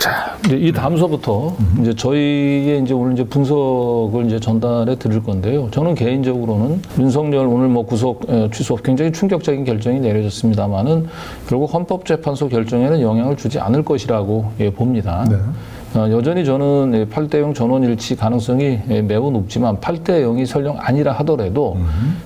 자, 이제 이 다음서부터 이제 저희의 이제 오늘 이제 분석을 이제 전달해 드릴 건데요. 저는 개인적으로는 윤석열 오늘 뭐 구속 취소 굉장히 충격적인 결정이 내려졌습니다만은 결국 헌법재판소 결정에는 영향을 주지 않을 것이라고 봅니다. 네. 여전히 저는 8대0 전원일치 가능성이 매우 높지만 8대0이 설령 아니라 하더라도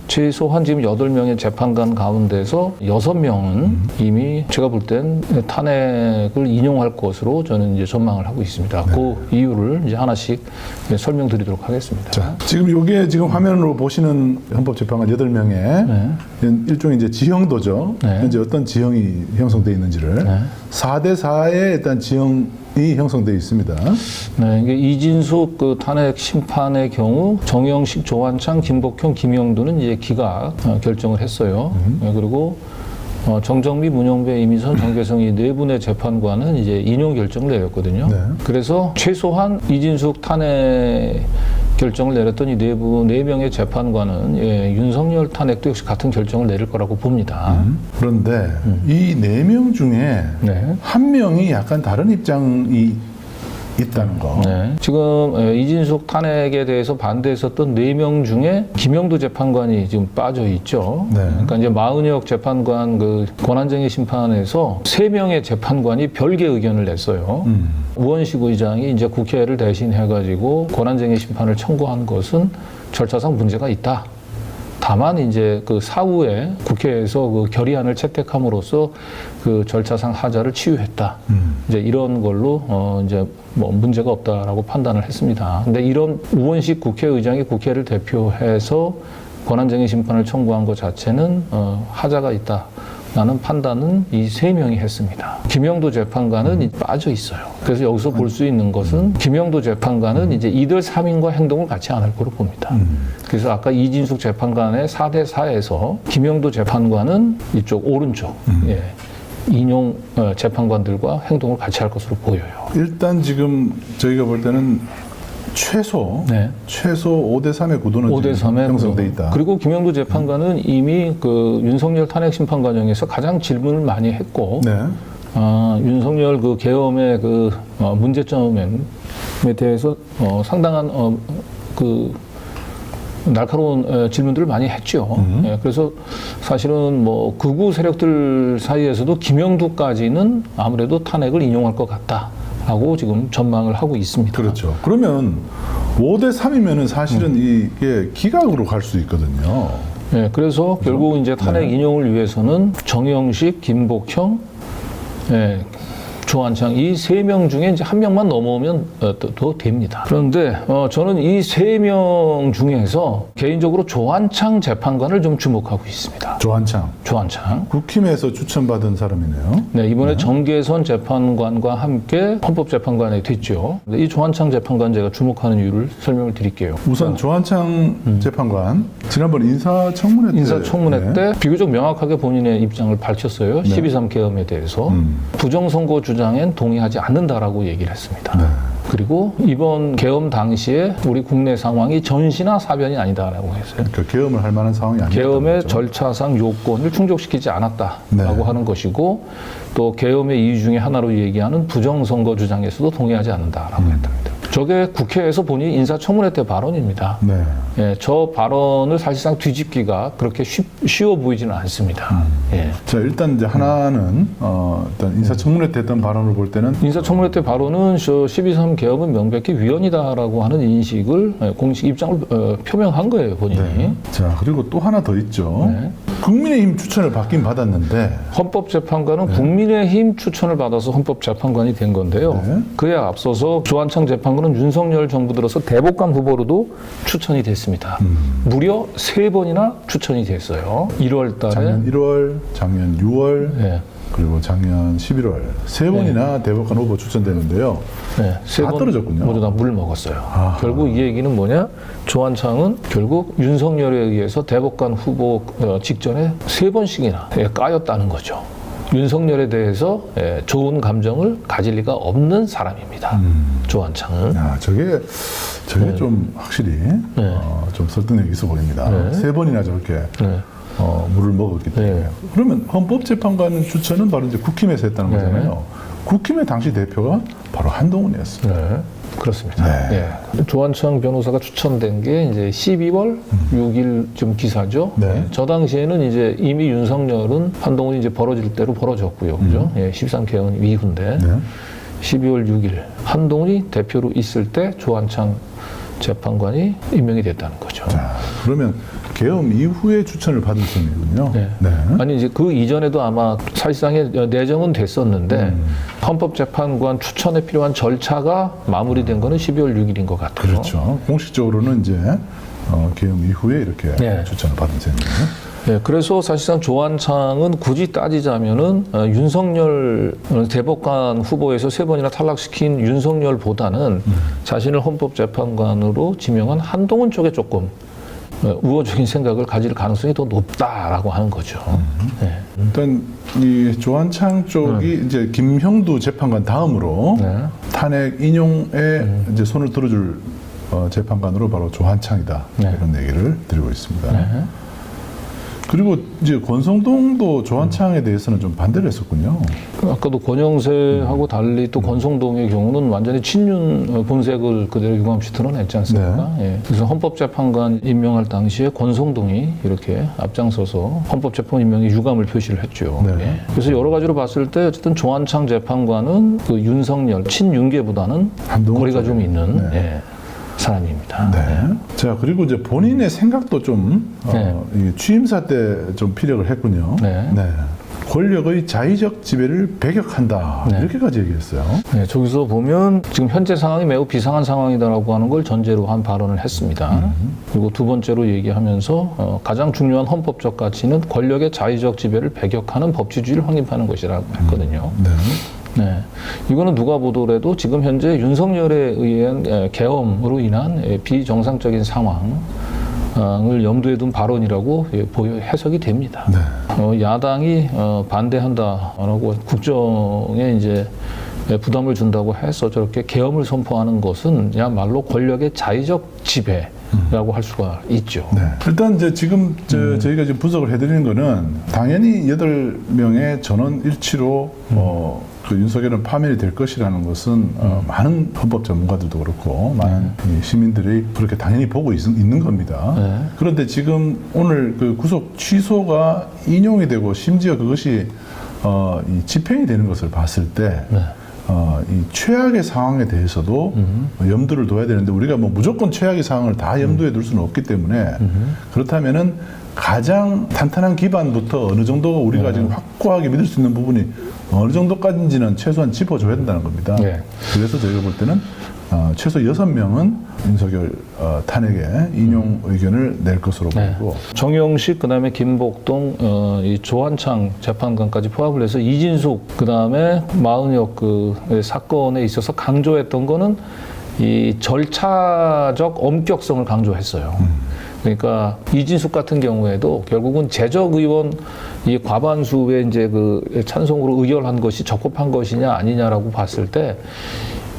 최소한 지금 8명의 재판관 가운데서 6명은 이미 제가 볼 땐 탄핵을 인용할 것으로 저는 이제 전망을 하고 있습니다. 네. 그 이유를 이제 하나씩 설명드리도록 하겠습니다. 자, 지금 이게 지금 화면으로 보시는 헌법재판관 8명의 네. 일종의 이제 지형도죠. 네. 현재 어떤 지형이 형성되어 있는지를 네. 4대4의 일단 지형이 형성되어 있습니다. 네, 이게 이진숙 그 탄핵 심판의 경우 정영식, 조한창, 김복형, 김영두는 이제 기각 결정을 했어요. 네, 그리고 정정미, 문영배, 이미선, 정계성 이 네 분의 재판관은 이제 인용 결정을 내렸거든요. 네. 그래서 최소한 이진숙 탄핵 결정을 내렸던 이 네 명의 재판관은 윤석열 탄핵도 역시 같은 결정을 내릴 거라고 봅니다. 그런데 이 4명 중에 네. 한 명이 약간 다른 입장이 있다는 거. 네. 지금 이진숙 탄핵에 대해서 반대했었던 4명 중에 김영두 재판관이 지금 빠져 있죠. 네. 그러니까 이제 마은혁 재판관 그 권한쟁의 심판에서 3명의 재판관이 별개 의견을 냈어요. 우원식 의장이 이제 국회를 대신해가지고 권한쟁의 심판을 청구한 것은 절차상 문제가 있다. 다만 이제 그 사후에 국회에서 그 결의안을 채택함으로써 그 절차상 하자를 치유했다. 이제 이런 걸로 이제 뭐 문제가 없다라고 판단을 했습니다. 근데 이런 우원식 국회의장이 국회를 대표해서 권한쟁의 심판을 청구한 것 자체는 하자가 있다. 라는 판단은 이 3명이 했습니다. 김영도 재판관은 빠져 있어요. 그래서 여기서 볼 수 있는 것은 김영도 재판관은 이제 이들 3인과 행동을 같이 안 할 거로 봅니다. 그래서 아까 이진숙 재판관의 4대4에서 김영도 재판관은 이쪽 오른쪽 인용 재판관들과 행동을 같이 할 것으로 보여요. 일단 지금 저희가 볼 때는 최소 5대3의 구도는 5대3의 형성돼 있다. 그리고 김영도 재판관은 이미 그 윤석열 탄핵 심판 과정에서 가장 질문을 많이 했고 네. 윤석열 그 계엄의 그 문제점에 대해서 상당한 그 날카로운 질문들을 많이 했죠. 그래서 사실은 뭐 극우 세력들 사이에서도 김영두까지는 아무래도 탄핵을 인용할 것 같다. 하고 지금 전망을 하고 있습니다. 그렇죠. 그러면 5대3이면은 사실은 이게 기각으로 갈 수 있거든요. 네, 그래서 결국 이제 탄핵 인용을 위해서는 정영식, 김복형, 조한창 이 3명 중에 이제 1명만 넘어오면 더 됩니다. 그런데 저는 이 3명 중에서 개인적으로 조한창 재판관을 좀 주목하고 있습니다. 조한창. 국힘에서 추천받은 사람이네요. 네, 이번에 정계선 재판관과 함께 헌법재판관이 됐죠. 이 조한창 재판관 제가 주목하는 이유를 설명을 드릴게요. 우선 조한창 재판관 지난번 인사청문회 때 비교적 명확하게 본인의 입장을 밝혔어요. 12.3 계엄에 대해서 부정선거 주장엔 동의하지 않는다라고 얘기를 했습니다. 네. 그리고 이번 계엄 당시에 우리 국내 상황이 전시나 사변이 아니다라고 했어요. 그러니까 계엄을 할 만한 상황이 아니다. 계엄의 절차상 요건을 충족시키지 않았다라고 하는 것이고 또 계엄의 이유 중에 하나로 얘기하는 부정선거 주장에서도 동의하지 않는다라고 했답니다. 저게 국회에서 본인 인사청문회 때 발언입니다. 네. 예, 저 발언을 사실상 뒤집기가 그렇게 쉬워 보이지는 않습니다. 자, 일단 이제 하나는 일단 인사청문회 때 했던 발언을 볼 때는 인사청문회 때 발언은 12.3 계엄은 명백히 위헌이다라고 하는 인식을 공식 입장을 표명한 거예요, 본인이. 네. 자, 그리고 또 하나 더 있죠. 국민의힘 추천을 받긴 받았는데 헌법재판관은 국민의힘 추천을 받아서 헌법재판관이 된 건데요. 그에 앞서서 조한창 재판관은 윤석열 정부 들어서 대법관 후보로도 추천이 됐습니다. 무려 3번이나 추천이 됐어요. 1월 달에 작년 1월, 작년 6월 그리고 작년 11월 3번이나 대법관 후보 추천되는데요. 다 떨어졌군요. 모두 다 물 먹었어요. 결국 이 얘기는 뭐냐? 조한창은 결국 윤석열에 의해서 대법관 후보 직전에 3번씩이나 까였다는 거죠. 윤석열에 대해서 좋은 감정을 가질 리가 없는 사람입니다. 조한창은. 저게 좀 확실히 좀 설득력이 있어 보입니다. 3번이나 저렇게 물을 먹었기 때문에. 그러면 헌법재판관 추천은 바로 이제 국힘에서 했다는 거잖아요. 국힘의 당시 대표가 바로 한동훈이었어요. 네, 그렇습니다. 네. 예. 조한창 변호사가 추천된 게 이제 12월 6일쯤 기사죠. 네. 예. 저 당시에는 이제 이미 윤석열은 한동훈이 이제 벌어질 대로 벌어졌고요. 그죠? 예, 13개헌 이후인데 네. 12월 6일 한동훈이 대표로 있을 때 조한창 재판관이 임명이 됐다는 거죠. 자, 그러면 계엄 이후에 추천을 받은 셈이군요. 네. 네. 아니 이제 그 이전에도 아마 사실상의 내정은 됐었는데 헌법재판관 추천에 필요한 절차가 마무리된 거는 12월 6일인 것 같아요. 그렇죠. 공식적으로는 이제 계엄 이후에 이렇게 네. 추천을 받은 셈이에요. 네, 그래서 사실상 조한창은 굳이 따지자면은 윤석열 대법관 후보에서 3번이나 탈락시킨 윤석열보다는 자신을 헌법재판관으로 지명한 한동훈 쪽에 조금 우호적인 생각을 가질 가능성이 더 높다라고 하는 거죠. 네. 일단 이 조한창 쪽이 이제 김형두 재판관 다음으로 네. 탄핵 인용에 이제 손을 들어줄 재판관으로 바로 조한창이다. 네. 이런 얘기를 드리고 있습니다. 네. 그리고 이제 권성동도 조한창에 대해서는 좀 반대를 했었군요. 아까도 권영세하고 달리 또 권성동의 경우는 완전히 친윤 본색을 그대로 유감없이 드러냈지 않습니까? 예. 그래서 헌법재판관 임명할 당시에 권성동이 이렇게 앞장서서 헌법재판관 임명에 유감을 표시를 했죠. 네. 예. 그래서 여러 가지로 봤을 때 어쨌든 조한창 재판관은 그 윤석열 친윤계보다는 한동훈 거리가 쪽에. 좀 있는 네. 예, 사람입니다. 네. 자, 그리고 이제 본인의 생각도 좀 네. 이 취임사 때 좀 피력을 했군요. 네. 권력의 자의적 지배를 배격한다. 네. 이렇게까지 얘기했어요. 네, 저기서 보면 지금 현재 상황이 매우 비상한 상황이다라고 하는 걸 전제로 한 발언을 했습니다. 그리고 두 번째로 얘기하면서 가장 중요한 헌법적 가치는 권력의 자의적 지배를 배격하는 법치주의를 확립하는 것이라고 했거든요. 네. 네, 이거는 누가 보더라도 지금 현재 윤석열에 의한 계엄으로 인한 비정상적인 상황을 염두에 둔 발언이라고 해석이 됩니다. 네. 야당이 반대한다라고 국정에 이제 부담을 준다고 해서 저렇게 계엄을 선포하는 것은 야말로 권력의 자의적 지배라고 할 수가 있죠. 네. 일단 이제 지금 저희가 지금 분석을 해드리는 거는 당연히 8명의 전원 일치로 그 윤석열은 파면이 될 것이라는 것은 많은 헌법 전문가들도 그렇고 많은 이 시민들이 그렇게 당연히 보고 있는 겁니다. 네. 그런데 지금 오늘 그 구속 취소가 인용이 되고 심지어 그것이 이 집행이 되는 것을 봤을 때 네. 이 최악의 상황에 대해서도 염두를 둬야 되는데 우리가 뭐 무조건 최악의 상황을 다 염두에 둘 수는 없기 때문에 그렇다면은 가장 탄탄한 기반부터 어느 정도 우리가 지금 확고하게 믿을 수 있는 부분이 어느 정도까지인지는 최소한 짚어줘야 된다는 겁니다. 네. 그래서 저희가 볼 때는 최소 6명은 윤석열 탄핵에 인용 의견을 낼 것으로 보이고 정영식, 그다음에 김복동, 이 조한창 재판관까지 포함을 해서 이진숙, 그다음에 마은혁 그 사건에 있어서 강조했던 거는 이 절차적 엄격성을 강조했어요. 그러니까 이진숙 같은 경우에도 결국은 재적 의원 이 과반수의 이제 그 찬성으로 의결한 것이 적법한 것이냐 아니냐라고 봤을 때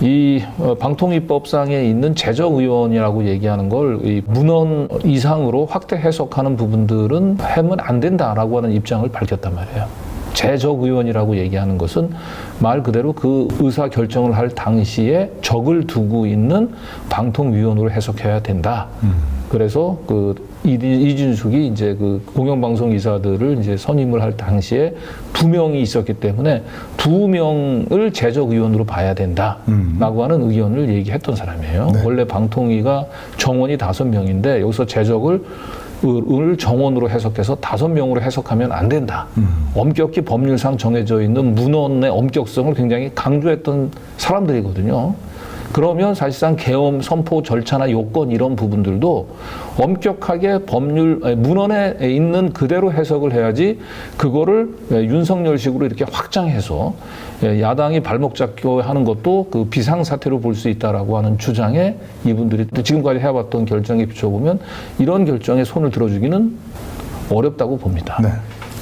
이 방통위법상에 있는 재적 의원이라고 얘기하는 걸 이 문헌 이상으로 확대 해석하는 부분들은 하면 안 된다라고 하는 입장을 밝혔단 말이에요. 재적 의원이라고 얘기하는 것은 말 그대로 그 의사 결정을 할 당시에 적을 두고 있는 방통위원으로 해석해야 된다. 그래서 그 이진숙이 이제 그 공영방송 이사들을 이제 선임을 할 당시에 2명이 있었기 때문에 2명을 재적 의원으로 봐야 된다라고 하는 의견을 얘기했던 사람이에요. 네. 원래 방통위가 정원이 5명인데 여기서 재적을 정원으로 해석해서 5명으로 해석하면 안 된다. 엄격히 법률상 정해져 있는 문헌의 엄격성을 굉장히 강조했던 사람들이거든요. 그러면 사실상 계엄 선포 절차나 요건 이런 부분들도 엄격하게 문헌에 있는 그대로 해석을 해야지 그거를 윤석열식으로 이렇게 확장해서 야당이 발목 잡고 하는 것도 그 비상사태로 볼 수 있다라고 하는 주장에 이분들이 지금까지 해왔던 결정에 비춰보면 이런 결정에 손을 들어주기는 어렵다고 봅니다. 네.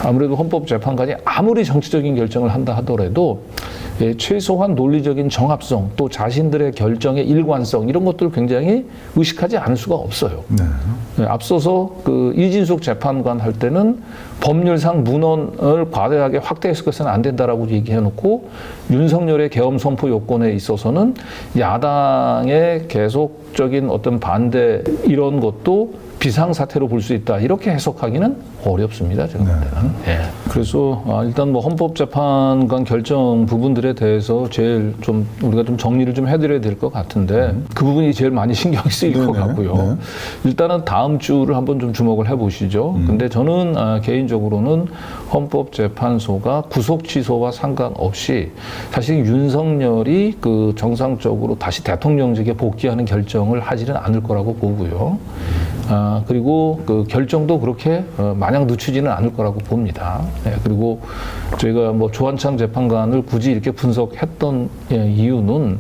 아무래도 헌법재판관이 아무리 정치적인 결정을 한다 하더라도 예, 최소한 논리적인 정합성 또 자신들의 결정의 일관성 이런 것들을 굉장히 의식하지 않을 수가 없어요. 네. 예, 앞서서 그 이진숙 재판관 할 때는 법률상 문헌을 과대하게 확대 해석해서는 안 된다라고 얘기해놓고 윤석열의 계엄 선포 요건에 있어서는 야당의 계속적인 어떤 반대 이런 것도 비상사태로 볼 수 있다 이렇게 해석하기는 어렵습니다. 제가 볼 때는. 예. 그래서 일단 뭐 헌법재판관 결정 부분들에 대해서 제일 좀 우리가 좀 정리를 좀 해드려야 될 것 같은데 그 부분이 제일 많이 신경이 쓰일 것 같고요. 네. 일단은 다음 주를 한번 좀 주목을 해보시죠. 근데 저는 개인적으로는 헌법재판소가 구속 취소와 상관없이 사실 윤석열이 그 정상적으로 다시 대통령직에 복귀하는 결정을 하지는 않을 거라고 보고요. 그리고 그 결정도 그렇게 마냥 늦추지는 않을 거라고 봅니다. 네, 그리고 저희가 뭐 조한창 재판관을 굳이 이렇게 분석했던 이유는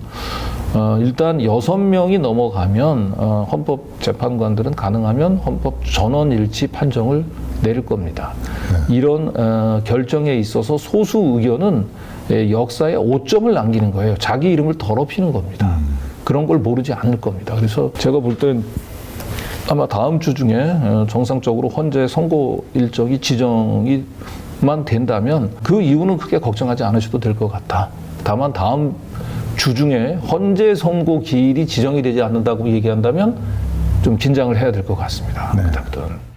일단 6명이 넘어가면 헌법재판관들은 가능하면 헌법 전원일치 판정을 내릴 겁니다. 네. 이런 결정에 있어서 소수 의견은 역사에 오점을 남기는 거예요. 자기 이름을 더럽히는 겁니다. 그런 걸 모르지 않을 겁니다. 그래서 제가 볼 땐 아마 다음 주 중에 정상적으로 헌재 선고 일정이 지정이만 된다면 그 이유는 크게 걱정하지 않으셔도 될 것 같다. 다만 다음 주 중에 헌재 선고 기일이 지정이 되지 않는다고 얘기한다면 좀 긴장을 해야 될 것 같습니다. 네. 그때부터는.